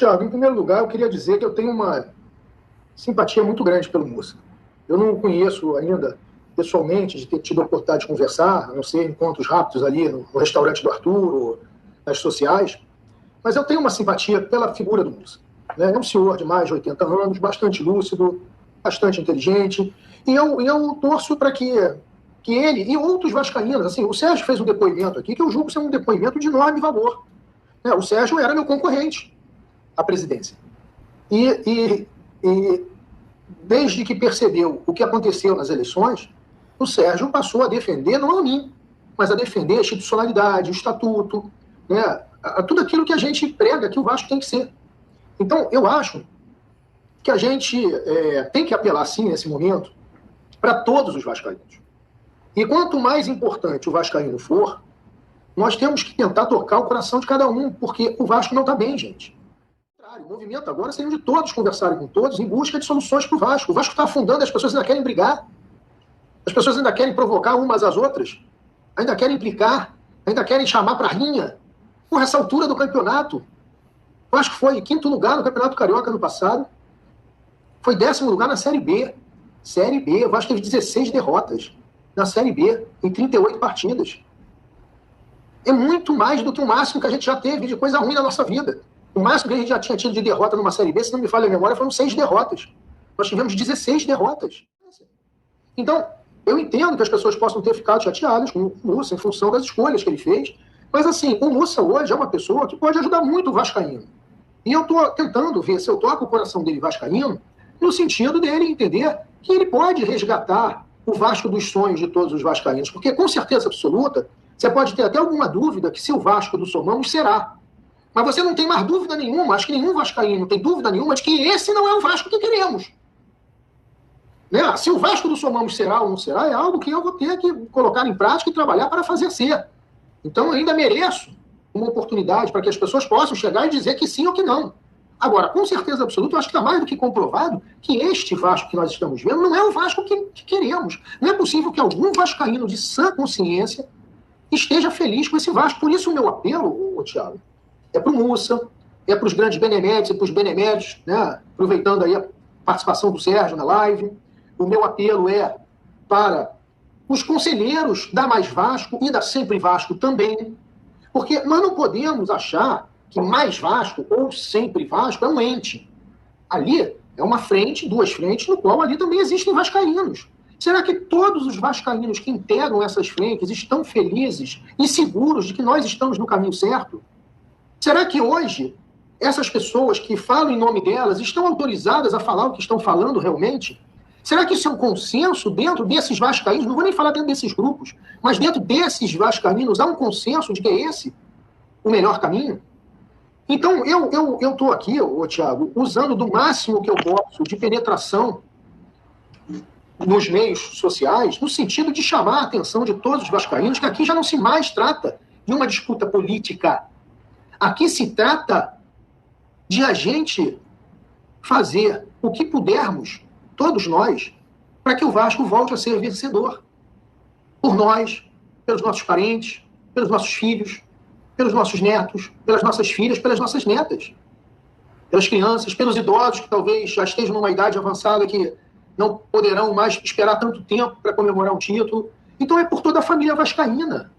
Thiago, em primeiro lugar, eu queria dizer que eu tenho uma simpatia muito grande pelo Mussa. Eu não o conheço ainda pessoalmente, de ter tido a oportunidade de conversar, a não ser encontros rápidos ali no restaurante do Arthur, ou nas sociais, mas eu tenho uma simpatia pela figura do Mussa. Né? É um senhor de mais de 80 anos, bastante lúcido, bastante inteligente, e eu torço para que ele e outros vascaínos, assim, o Sérgio fez um depoimento aqui que eu julgo ser um depoimento de enorme valor. Né? O Sérgio era meu concorrente à presidência. E desde que percebeu o que aconteceu nas eleições, o Sérgio passou a defender, não a mim, mas a defender a institucionalidade, o estatuto, né, tudo aquilo que a gente prega que o Vasco tem que ser. Então, eu acho que a gente tem que apelar, sim, nesse momento, para todos os vascaínos. E quanto mais importante o vascaíno for, nós temos que tentar tocar o coração de cada um, porque o Vasco não está bem, gente. O movimento agora seria de todos conversarem com todos em busca de soluções para o Vasco. O Vasco está afundando, as pessoas ainda querem brigar. As pessoas ainda querem provocar umas às outras. Ainda querem implicar. Ainda querem chamar para rinha. Por essa altura do campeonato. O Vasco foi quinto lugar no Campeonato Carioca no passado. Foi 10º lugar na Série B. Série B. O Vasco teve 16 derrotas na Série B em 38 partidas. É muito mais do que o máximo que a gente já teve de coisa ruim na nossa vida. O máximo que a gente já tinha tido de derrota numa Série B, se não me falha a memória, foram 6 derrotas. Nós tivemos 16 derrotas. Então, eu entendo que as pessoas possam ter ficado chateadas com o Mussa em função das escolhas que ele fez, mas assim, o Mussa hoje é uma pessoa que pode ajudar muito o vascaíno. E eu estou tentando ver se eu toco o coração dele vascaíno no sentido dele entender que ele pode resgatar o Vasco dos sonhos de todos os vascaínos, porque com certeza absoluta, você pode ter até alguma dúvida que se o Vasco do Somamos será. Mas você não tem mais dúvida nenhuma, acho que nenhum vascaíno tem dúvida nenhuma de que esse não é o Vasco que queremos. Né? Se o Vasco do Somamos será ou não será, é algo que eu vou ter que colocar em prática e trabalhar para fazer ser. Então eu ainda mereço uma oportunidade para que as pessoas possam chegar e dizer que sim ou que não. Agora, com certeza absoluta, eu acho que está mais do que comprovado que este Vasco que nós estamos vendo não é o Vasco que queremos. Não é possível que algum vascaíno de sã consciência esteja feliz com esse Vasco. Por isso o meu apelo, Thiago, é para o Mussa, é para os grandes beneméritos e para os beneméritos, né? Aproveitando aí a participação do Sérgio na live. O meu apelo é para os conselheiros da Mais Vasco e da Sempre Vasco também, porque nós não podemos achar que Mais Vasco ou Sempre Vasco é um ente. Ali é uma frente, duas frentes, no qual ali também existem vascaínos. Será que todos os vascaínos que integram essas frentes estão felizes e seguros de que nós estamos no caminho certo? Será que hoje essas pessoas que falam em nome delas estão autorizadas a falar o que estão falando realmente? Será que isso é um consenso dentro desses vascaínos? Não vou nem falar dentro desses grupos, mas dentro desses vascaínos há um consenso de que é esse o melhor caminho? Então, eu estou aqui, Thiago, usando do máximo que eu posso de penetração nos meios sociais, no sentido de chamar a atenção de todos os vascaínos, que aqui já não se mais trata de uma disputa política. Aqui se trata de a gente fazer o que pudermos, todos nós, para que o Vasco volte a ser vencedor. Por nós, pelos nossos parentes, pelos nossos filhos, pelos nossos netos, pelas nossas filhas, pelas nossas netas, pelas crianças, pelos idosos que talvez já estejam numa idade avançada que não poderão mais esperar tanto tempo para comemorar um título. Então é por toda a família vascaína.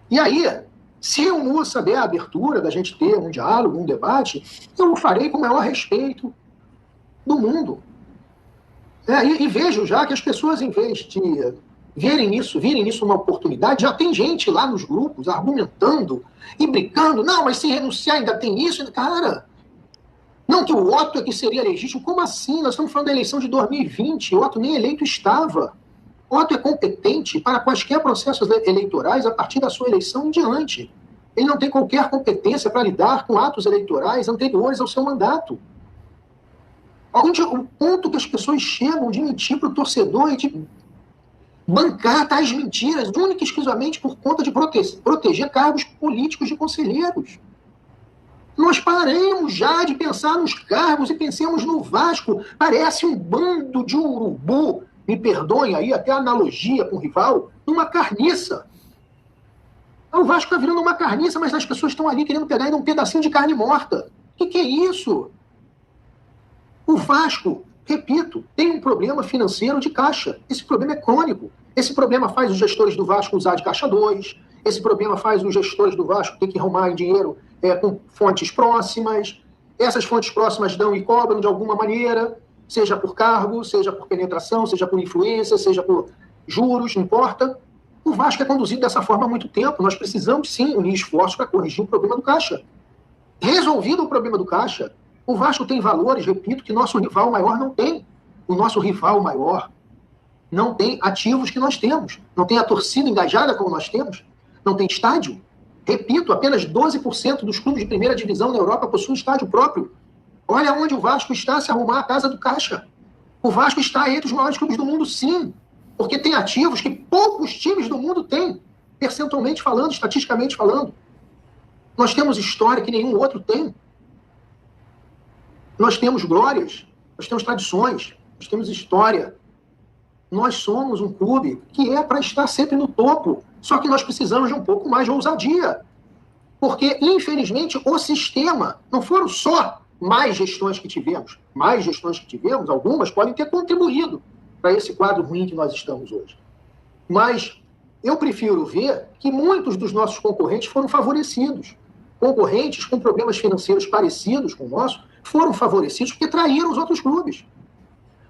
E aí, se o Mussa der a abertura da gente ter um diálogo, um debate, eu o farei com o maior respeito do mundo. E vejo já que as pessoas, em vez de virem nisso uma oportunidade, já tem gente lá nos grupos argumentando e brincando. Não, mas se renunciar ainda tem isso. Cara, não, que o Otto é que seria legítimo. Como assim? Nós estamos falando da eleição de 2020. O Otto nem eleito estava. O Otto é competente para quaisquer processos eleitorais a partir da sua eleição em diante. Ele não tem qualquer competência para lidar com atos eleitorais anteriores ao seu mandato. O ponto que as pessoas chegam de mentir para o torcedor e de bancar tais mentiras, única e exclusivamente por conta de proteger cargos políticos de conselheiros. Nós paremos já de pensar nos cargos e pensemos no Vasco. Parece um bando de urubu, me perdoem aí até a analogia com o rival, numa carniça. O Vasco está virando uma carniça, mas as pessoas estão ali querendo pegar ainda um pedacinho de carne morta. O que é isso? O Vasco, repito, tem um problema financeiro de caixa. Esse problema é crônico. Esse problema faz os gestores do Vasco usar de caixa 2. Esse problema faz os gestores do Vasco ter que arrumar dinheiro com fontes próximas. Essas fontes próximas dão e cobram de alguma maneira, seja por cargo, seja por penetração, seja por influência, seja por juros, não importa. O Vasco é conduzido dessa forma há muito tempo. Nós precisamos, sim, unir esforços para corrigir o problema do caixa. Resolvido o problema do caixa, o Vasco tem valores, repito, que nosso rival maior não tem. O nosso rival maior não tem ativos que nós temos. Não tem a torcida engajada como nós temos. Não tem estádio. Repito, apenas 12% dos clubes de primeira divisão na Europa possuem estádio próprio. Olha onde o Vasco está se arrumar a casa do caixa. O Vasco está entre os maiores clubes do mundo, sim. Porque tem ativos que poucos times do mundo têm, percentualmente falando, estatisticamente falando. Nós temos história que nenhum outro tem. Nós temos glórias, nós temos tradições, nós temos história. Nós somos um clube que é para estar sempre no topo. Só que nós precisamos de um pouco mais de ousadia. Porque, infelizmente, o sistema, não foram só mais gestões que tivemos. Mais gestões que tivemos, algumas podem ter contribuído para esse quadro ruim que nós estamos hoje. Mas eu prefiro ver que muitos dos nossos concorrentes foram favorecidos. Concorrentes com problemas financeiros parecidos com o nosso foram favorecidos porque traíram os outros clubes.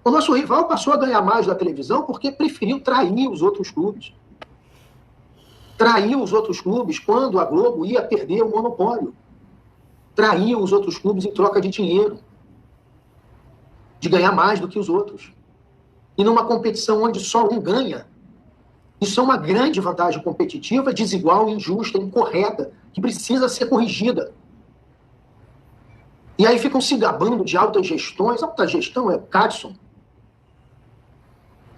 O nosso rival passou a ganhar mais da televisão porque preferiu trair os outros clubes. Traiu os outros clubes quando a Globo ia perder o monopólio. Traiu os outros clubes em troca de dinheiro. De ganhar mais do que os outros. E numa competição onde só um ganha, isso é uma grande vantagem competitiva, desigual, injusta, incorreta, que precisa ser corrigida. E aí ficam se gabando de altas gestões. Alta gestão é o Cadson.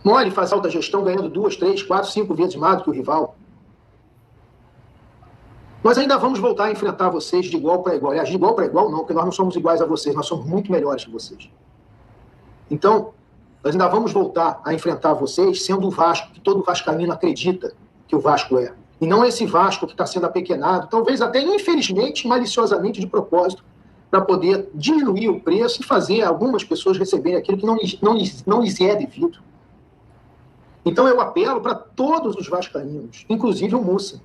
Mole faz alta gestão ganhando 2, 3, 4, 5 vezes mais do que o rival. Nós ainda vamos voltar a enfrentar vocês de igual para igual. Aliás, de igual para igual não, porque nós não somos iguais a vocês, nós somos muito melhores que vocês. Então, nós ainda vamos voltar a enfrentar vocês sendo o Vasco, que todo vascaíno acredita que o Vasco é. E não esse Vasco que está sendo apequenado, talvez até infelizmente, maliciosamente, de propósito, para poder diminuir o preço e fazer algumas pessoas receberem aquilo que não lhes é devido. Então eu apelo para todos os vascaínos, inclusive o Mussa,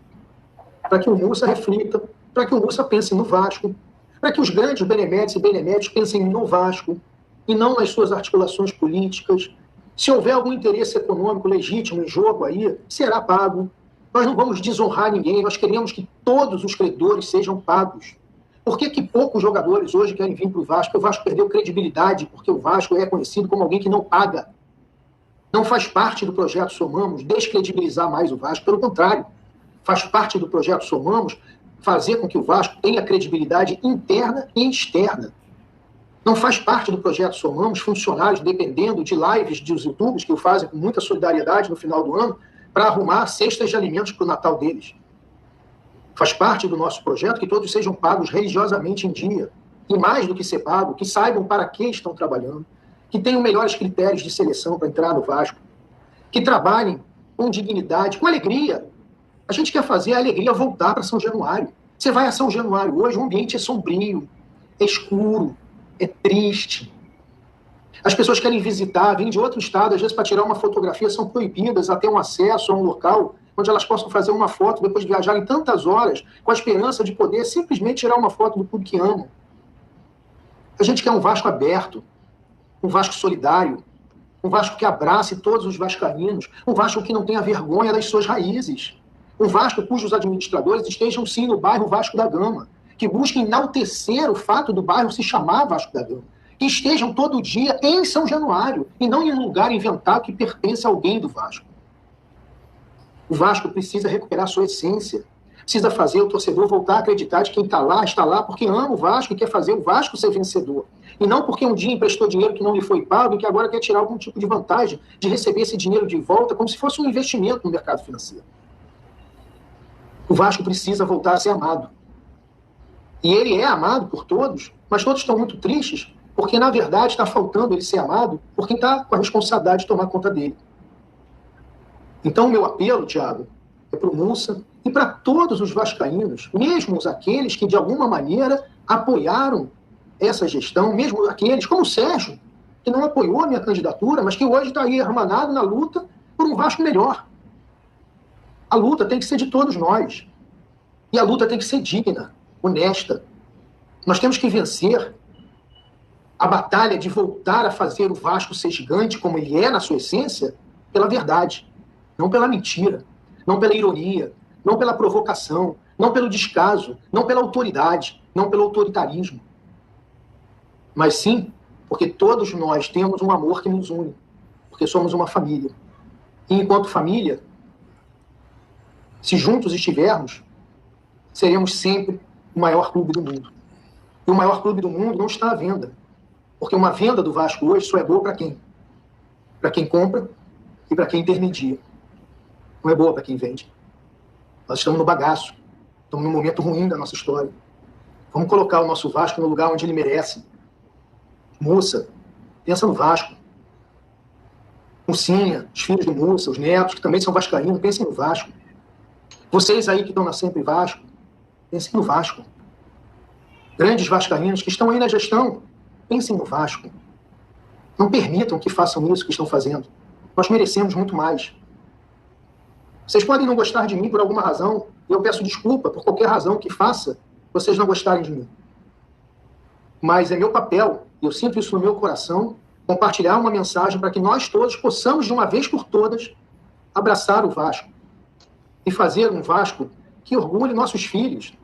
para que o Mussa reflita, para que o Mussa pense no Vasco, para que os grandes beneméritos e beneméritos pensem no Vasco e não nas suas articulações políticas. Se houver algum interesse econômico legítimo em jogo aí, será pago. Nós não vamos desonrar ninguém, nós queremos que todos os credores sejam pagos. Por que poucos jogadores hoje querem vir para o Vasco? O Vasco perdeu credibilidade, porque o Vasco é conhecido como alguém que não paga. Não faz parte do projeto Somamos descredibilizar mais o Vasco, pelo contrário, faz parte do projeto Somamos fazer com que o Vasco tenha credibilidade interna e externa. Não faz parte do projeto Somamos funcionários dependendo de lives dos YouTubers que o fazem com muita solidariedade no final do ano para arrumar cestas de alimentos para o Natal deles. Faz parte do nosso projeto que todos sejam pagos religiosamente em dia. E mais do que ser pago, que saibam para que estão trabalhando, que tenham melhores critérios de seleção para entrar no Vasco, que trabalhem com dignidade, com alegria. A gente quer fazer a alegria voltar para São Januário. Você vai a São Januário hoje, o ambiente é sombrio, é escuro, é triste. As pessoas querem visitar, vêm de outro estado, às vezes para tirar uma fotografia, são proibidas a ter um acesso a um local onde elas possam fazer uma foto depois de viajarem tantas horas, com a esperança de poder simplesmente tirar uma foto do clube que amam. A gente quer um Vasco aberto, um Vasco solidário, um Vasco que abrace todos os vascaínos, um Vasco que não tenha vergonha das suas raízes, um Vasco cujos administradores estejam sim no bairro Vasco da Gama, que busquem enaltecer o fato do bairro se chamar Vasco da Gama, que estejam todo dia em São Januário e não em um lugar inventado que pertence a alguém do Vasco. O Vasco precisa recuperar sua essência, precisa fazer o torcedor voltar a acreditar de quem está lá porque ama o Vasco e quer fazer o Vasco ser vencedor. E não porque um dia emprestou dinheiro que não lhe foi pago e que agora quer tirar algum tipo de vantagem de receber esse dinheiro de volta como se fosse um investimento no mercado financeiro. O Vasco precisa voltar a ser amado. E ele é amado por todos, mas todos estão muito tristes porque, na verdade, está faltando ele ser amado por quem está com a responsabilidade de tomar conta dele. Então, o meu apelo, Thiago, é para o Mussa e para todos os vascaínos, mesmo aqueles que, de alguma maneira, apoiaram essa gestão, mesmo aqueles, como o Sérgio, que não apoiou a minha candidatura, mas que hoje está aí armanado na luta por um Vasco melhor. A luta tem que ser de todos nós. E a luta tem que ser digna, honesta. Nós temos que vencer a batalha de voltar a fazer o Vasco ser gigante, como ele é na sua essência, pela verdade, não pela mentira, não pela ironia, não pela provocação, não pelo descaso, não pela autoridade, não pelo autoritarismo. Mas sim, porque todos nós temos um amor que nos une, porque somos uma família. E enquanto família, se juntos estivermos, seremos sempre o maior clube do mundo. E o maior clube do mundo não está à venda. Porque uma venda do Vasco hoje só é boa para quem? Para quem compra e para quem intermedia. Não é boa para quem vende. Nós estamos no bagaço. Estamos num momento ruim da nossa história. Vamos colocar o nosso Vasco no lugar onde ele merece. Mussa, pensa no Vasco. Mussinha, os filhos do Mussa, os netos, que também são vascaínos, pensem no Vasco. Vocês aí que estão na Sempre Vasco, pensem no Vasco. Grandes vascaínos que estão aí na gestão, pensem no Vasco. Não permitam que façam isso que estão fazendo. Nós merecemos muito mais. Vocês podem não gostar de mim por alguma razão, e eu peço desculpa por qualquer razão que faça vocês não gostarem de mim. Mas é meu papel, e eu sinto isso no meu coração, compartilhar uma mensagem para que nós todos possamos, de uma vez por todas, abraçar o Vasco e fazer um Vasco que orgulhe nossos filhos,